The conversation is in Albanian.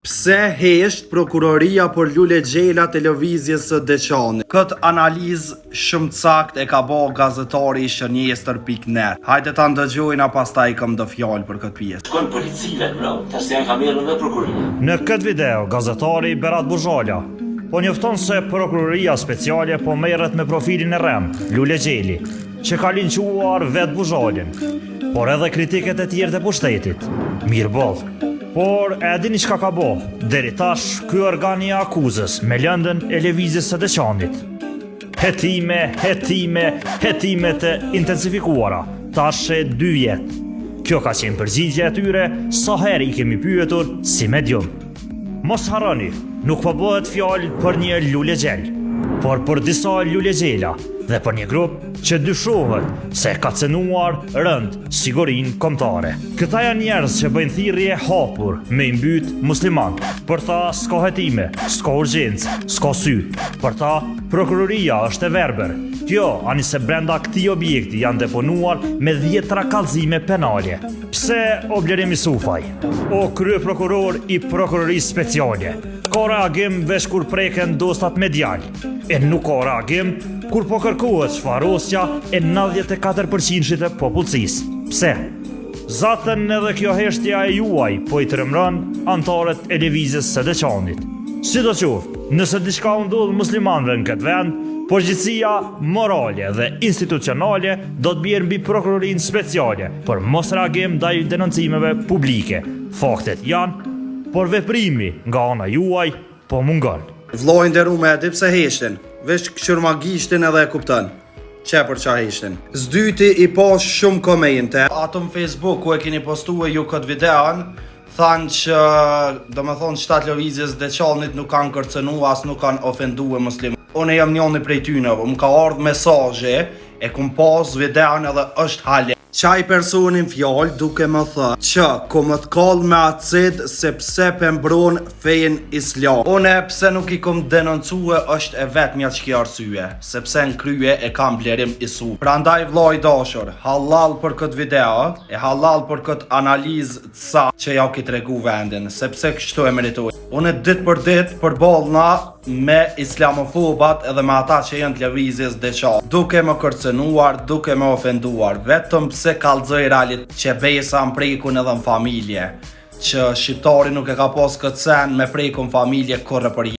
Pse hesht prokuroria për Lule Gjela televizjes së Deçanit? Këtë analizë shumë sakt e ka bërë gazetari Shënjestër.net. Hajde ta ndëgjojna, pastaj kam do fjalë për këtë pjesë. Shkon policile, tash janë kamerën dhe prokuroria. Në këtë video, gazetari Berat Buzhala po njofton se prokuroria speciale po merret me profilin e rem, Lule Gjeli, që ka linquar vet Buzhalin, por edhe kritiket e tjerë të pushtetit. Mirë boll. Por e dini çka ka bo? Deri tash ky organi i akuzës me lëndën e lëvizjes së Deçanit. Hetime të intensifikuara, tash e 2 vjet. Kjo ka qenë përgjigje e tyre sa herë i kemi pyetur si medium. Mos harroni, nuk po bëhet fjalë për një Lule Gjel, por për disa Lule Gjela dhe për një grup që dyshohet se ka cënuar rënd sigurinë kombëtare. Këta janë njerëz që bëjnë thirrje hapur me i mbyt musliman. Për ta s'ka hetime, s'ka urgjencë, s'ka sy. Për ta prokuroria është e verbër. Kjo ani se brenda këtij objekti janë deponuar me 10 kallëzime penale. Pse o Blerimi Sufaj, o krye prokuror i prokurorisë speciale, ka reagim veç kur preken dostat medial, e nuk ka reagim kur po kërkohet çfarosja e 94% të popullsisë. Pse? Zatën edhe kjo heshtja e juaj po i tremron antarët e lëvizjes së Deçanit. Sidoqoftë, nëse diçka u ndodh muslimanëve në këtë vend, përgjegjësia morale dhe institucionale do të bjerë mbi prokurorinë speciale për mos reagim ndaj denoncimeve publike. Faktet janë, por veprimi nga ana juaj po mungon. Vllai nderuar, e di pse heshtin? Veç këshurmagishtin edhe e kupton. Çe për qa heshtin? S'dyti i pas shumë komente. Ato në Facebook ku e keni postuar ju këtë videon, thanë që domethënë 7 lëvizjes Deçanit nuk kanë kërcënu, as nuk kanë ofenduar musliman. Unë jam njëri prej tyre, më ka ardhur mesazhe, e kum pas videon edhe është hale. Qaj personin fjallë duke më thënë që ku më të kallë me acid se pse pembron fejnë islam. Une pse nuk i kom denoncue është e vetmja që ki arsye, sepse në krye e kam Blerim Isu. Prandaj vllai dashur, halal për këtë video, e halal për këtë analizë të sa që ja ki tregu vendin, sepse kështu e meritoj. Une dit për dit përballna me islamofobat edhe me ata që janë të lëvizjes Deçanit, duke më kërcënuar, duke më ofenduar, vetëm pse kallëzoj realit që besa më prekun edhe në familje, që shqiptari nuk e ka pas këtë sen me prekun familje kurrë për